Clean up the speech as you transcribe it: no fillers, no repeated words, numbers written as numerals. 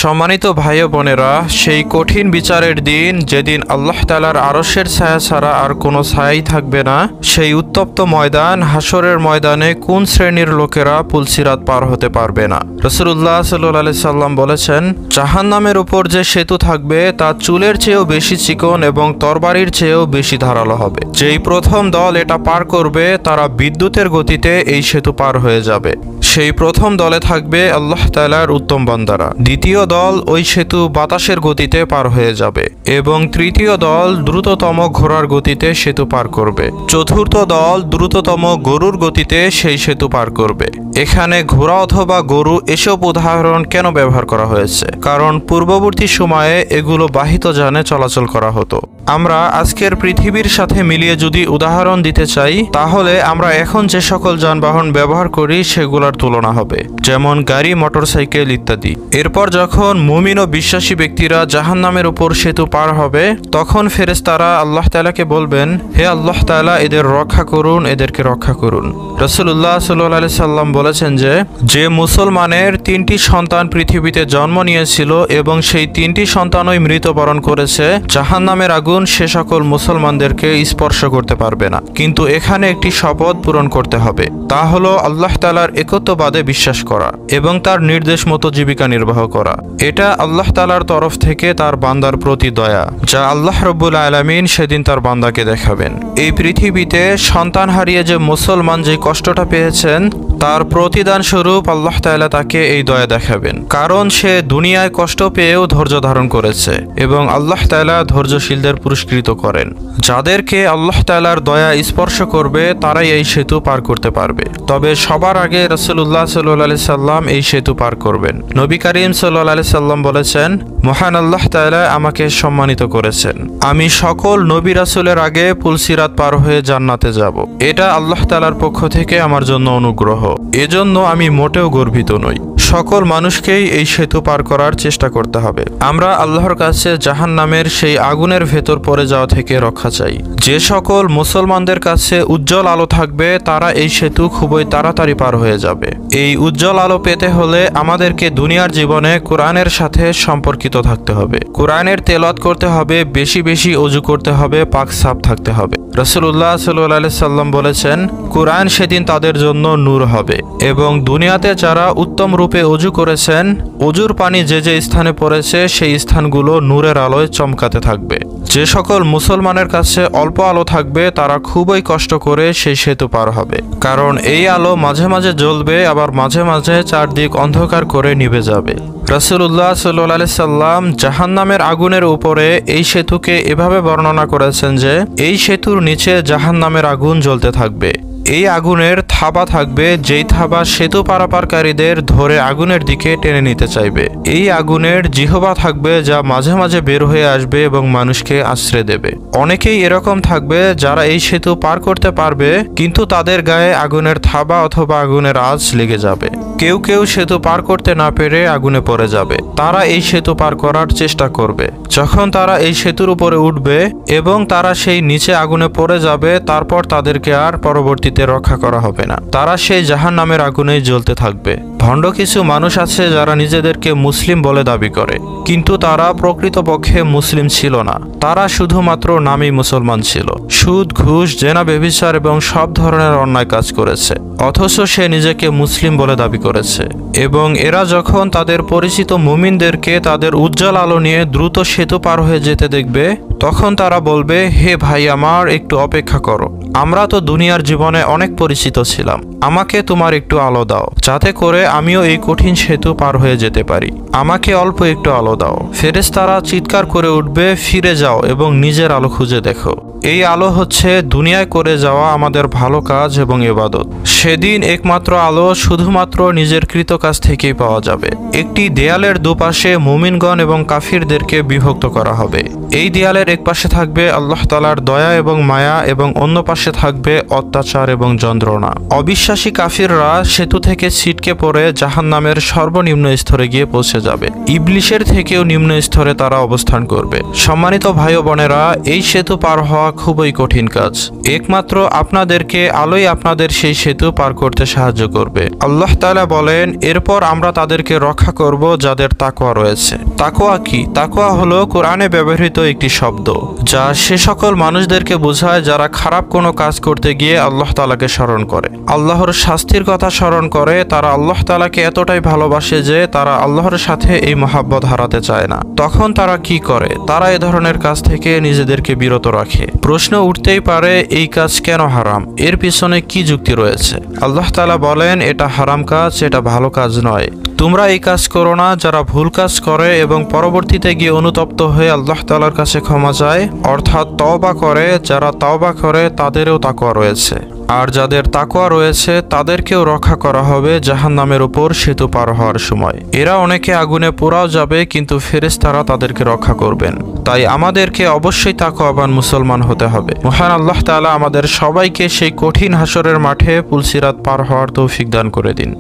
সম্মানিত ভাই ও বোনেরা, সেই কঠিন বিচারের দিন যেদিন আল্লাহ তাআলার আরশের ছায়া ছাড়া আর কোনো ছায়াই থাকবে না, সেই উত্তপ্ত ময়দান হাসরের ময়দানে কোন শ্রেণীর লোকেরা পুলসিরাত পার হতে পারবে না? রাসূলুল্লাহ সাল্লাল্লাহু আলাইহি সাল্লাম বলেছেন, জাহান্নামের উপর যে সেতু থাকবে তা চুলের চেয়েও বেশি চিকন এবং তরবারির চেয়েও বেশি ধারালো হবে। যেই প্রথম দল এটা পার করবে তারা বিদ্যুতের গতিতে এই সেতু পার হয়ে যাবে। সেই প্রথম দলে থাকবে আল্লাহ তাআলার উত্তম বান্দারা। দ্বিতীয় দল ওই সেতু বাতাসের গতিতে পার হয়ে যাবে এবং তৃতীয় দল দ্রুততম ঘোড়ার গতিতে সেতু পার করবে। চতুর্থ দল দ্রুততম গরুর গতিতে সেই সেতু পার করবে। এখানে ঘোড়া অথবা গরু এসব উদাহরণ কেন ব্যবহার করা হয়েছে? কারণ পূর্ববর্তী সময়ে এগুলো বাহিত যানে চলাচল করা হতো। আমরা আজকের পৃথিবীর সাথে মিলিয়ে যদি উদাহরণ দিতে চাই, তাহলে আমরা এখন যে সকল যানবাহন ব্যবহার করি সেগুলোর তুলনা হবে, যেমন গাড়ি, মোটরসাইকেল ইত্যাদি। এরপর যখন মুমিন ও বিশ্বাসী ব্যক্তিরা জাহান্নামের উপর সেতু পার হবে, তখন ফেরেশতারা আল্লাহ তাআলাকে বলবেন, হে আল্লাহ তাআলা, এদের রক্ষা করুন, এদেরকে রক্ষা করুন। রাসূলুল্লাহ সাল্লাল্লাহু আলাইহি সাল্লাম বলেছেন যে মুসলমানের 3টি সন্তান পৃথিবীতে জন্ম নিয়েছিল এবং সেই 3টি সন্তানই মৃত্যুবরণ করেছে, জাহান্নামের আগুন সে সকল মুসলমানদেরকে স্পর্শ করতে পারবে না। কিন্তু এখানে একটি শপথ পূরণ করতে হবে, তা হলো আল্লাহ তাআলার একত্ববাদে বিশ্বাস করা এবং তার নির্দেশ মতো জীবিকা নির্বাহ করা। এটা আল্লাহ তাআলার তরফ থেকে তার বান্দার প্রতি দয়া, যা আল্লাহ রাব্বুল আলামিন সেদিন তার বান্দাকে দেখাবেন। এই পৃথিবীতে সন্তান হারিয়ে যে মুসলমান যে কষ্টটা পেয়েছেন, তার প্রতিদান স্বরূপ আল্লাহ তাআলা তাকে এই দয়া দেখাবেন, কারণ সে দুনিয়ায় কষ্ট পেয়েও ধৈর্য ধারণ করেছে এবং আল্লাহ তাআলা ধৈর্যশীলদের পুরস্কৃত করেন। যাদেরকে আল্লাহ তাআলার দয়া স্পর্শ করবে তারাই এই সেতু পার করতে পারবে। তবে সবার আগে রাসূলুল্লাহ সাল্লাল্লাহু আলাইহি সাল্লাম এই সেতু পার করবেন। নবী করিম সাল্লাল্লাহু আলাইহি সাল্লাম বলেছেন, মহান আল্লাহ তাআলা আমাকে সম্মানিত করেছেন, আমি সকল নবী রাসূলের আগে পুলসিরাত পার হয়ে জান্নাতে যাব। এটা আল্লাহ তাআলার পক্ষ থেকে আমার জন্য অনুগ্রহ, এজন্য আমি মোটেও গর্বিত নই। সকল মানুষকেই এই সেতু পার করার চেষ্টা করতে হবে। আমরা আল্লাহর কাছে জাহান্নামের সেই আগুনের ভেতর পড়ে যাওয়া থেকে রক্ষা চাই। যে সকল মুসলমানদের কাছে উজ্জ্বল আলো থাকবে তারা এই সেতু খুবই তাড়াতাড়ি পার হয়ে যাবে। এই উজ্জ্বল আলো পেতে হলে আমাদেরকে দুনিয়ার জীবনে কোরআনের সাথে সম্পর্কিত থাকতে হবে, কোরআনের তেলাওয়াত করতে হবে, বেশি বেশি ওযু করতে হবে, পাক সাফ থাকতে হবে। রাসূলুল্লাহ সাল্লাল্লাহু আলাইহি সাল্লাম বলেছেন, কোরআন সেদিন তাদের জন্য নূর হবে এবং দুনিয়াতে যারা উত্তম রূপে ওযু করেছেন, ওযুর পানি যে যে স্থানে পড়েছে সেই স্থানগুলো নূরের আলোয় চমকাতে থাকবে। যে সকল মুসলমানের কাছে অল্প আলো থাকবে তারা খুবই কষ্ট করে সেই সেতু পার হবে, কারণ এই আলো মাঝে মাঝে জ্বলবে, আবার মাঝে মাঝে চারদিক অন্ধকার করে নিভে যাবে। রাসূলুল্লাহ সাল্লাল্লাহু আলাইহি সাল্লাম জাহান্নামের আগুনের উপরে এই সেতুকে এভাবে বর্ণনা করেছেন যে এই সেতুর নিচে জাহান্নামের আগুন জ্বলতে থাকবে। এই আগুনের থাবা থাকবে, যেই থাবা সেতু পারাপারকারীদের ধরে আগুনের দিকে টেনে নিতে চাইবে। এই আগুনের জিহবা থাকবে যা মাঝে মাঝে বের হয়ে আসবে এবং মানুষকে আশ্রয় দেবে। অনেকেই এরকম থাকবে যারা এই সেতু পার করতে পারবে, কিন্তু তাদের গায়ে আগুনের থাবা অথবা আগুনের আঁচ লেগে যাবে। কেউ কেউ সেতু পার করতে না পেরে আগুনে পড়ে যাবে। তারা এই সেতু পার করার চেষ্টা করবে। যখন তারা এই সেতুর উপরে উঠবে এবং তারা সেই নিচে আগুনে পড়ে যাবে, তারপর তাদেরকে আর পরবর্তীতে রক্ষা করা হবে না। তারা সেই জাহান্নামের আগুনেই জ্বলতে থাকবে। ভণ্ড কিছু মানুষ আছে যারা নিজেদেরকে মুসলিম বলে দাবি করে, কিন্তু তারা প্রকৃতপক্ষে মুসলিম ছিল না। তারা শুধুমাত্র নামী মুসলমান ছিল। সুদ, ঘুষ, জেনা, ব্যভিচার এবং সব ধরনের অন্যায় কাজ করেছে, অথচ সে নিজেকে মুসলিম বলে দাবি করেছে। এবং এরা যখন তাদের পরিচিত মুমিনদেরকে তাদের উজ্জ্বল আলো নিয়ে দ্রুত সেতু পার হয়ে যেতে দেখবে, তখন তারা বলবে, হে ভাই আমার, একটু অপেক্ষা করো, আমরা তো দুনিয়ার জীবনে অনেক পরিচিত ছিলাম, আমাকে তোমার একটু আলো দাও, যাতে করে আমিও এই কঠিন সেতু পার হয়ে যেতে পারি, আমাকে অল্প একটু আলো দাও। ফেরেশতারা চিৎকার করে উঠবে, ফিরে যাও এবং নিজের আলো খুঁজে দেখো। এই আলো হচ্ছে দুনিয়ায় করে যাওয়া আমাদের ভালো কাজ এবং ইবাদত। সেদিন একমাত্র আলো শুধুমাত্র নিজের কৃত কাজ থেকেই পাওয়া যাবে। একটি দেয়ালের দুপাশে মুমিনগণ এবং কাফিরদেরকে বিভক্ত করা হবে। এই দেয়ালের এক পাশে থাকবে আল্লাহ তাআলার দয়া এবং মায়া এবং অন্য পাশে থাকবে অত্যাচার এবং যন্ত্রণা। অবিশ্বাসী কাফিররা সেতু থেকে ছিটকে পড়ে জাহান্নামের সর্বনিম্ন স্তরে গিয়ে পৌঁছে যাবে। ইবলিশের থেকেও নিম্ন স্তরে তারা অবস্থান করবে। সম্মানিত ভাই ও বোনেরা, এই সেতু পার হওয়া খুবই কঠিন কাজ। একমাত্র আপনাদেরকে আলোই আপনাদের সেই সেতু পার করতে সাহায্য করবে। আল্লাহ তাআলা বলেন, এরপর আমরা তাদেরকে রক্ষা করব যাদের তাকওয়া রয়েছে। তাকওয়া কি? তাকওয়া হলো কোরআনে ব্যবহৃত একটি শব্দ, যা সে সকল মানুষদেরকে বোঝায় যারা খারাপ কোনো কাজ করতে গিয়ে আল্লাহ তাআলাকে স্মরণ করে, আল্লাহর শাস্তির কথা স্মরণ করে। তারা আল্লাহ তাআলাকে এতটাই ভালোবাসে যে তারা আল্লাহর সাথে এই মহাব্বত হারাতে চায় না। তখন তারা কি করে? তারা এ ধরনের কাজ থেকে নিজেদেরকে বিরত রাখে। প্রশ্ন উঠতেই পারে, এই কাজ কেন হারাম? এর পিছনে কি যুক্তি রয়েছে? আল্লাহ তাআলা বলেন, এটা হারাম কাজ, এটা ভালো কাজ নয়। তোমরা এই কাজ করো না যারা ভুল কাজ করে এবং পরবর্তীতে গিয়ে অনুতপ্ত হয়ে আল্লাহ তাআলার কাছে ক্ষমা চায়, অর্থাৎ তওবা করে। যারা তওবা করে তাদেরও তাকওয়া রয়েছে, আর যাদের তাকওয়া রয়েছে তাদেরকেও রক্ষা করা হবে জাহান্নামের উপর সেতু পার হওয়ার সময়। এরা অনেকে আগুনে পোড়াও যাবে, কিন্তু ফেরেশতারা তাদেরকে রক্ষা করবেন। তাই আমাদেরকে অবশ্যই তাকওয়াবান মুসলমান হতে হবে। মহান আল্লাহ তাআলা আমাদের সবাইকে সেই কঠিন হাসরের মাঠে পুলসিরাত পার হওয়ার তৌফিক দান করে দিন।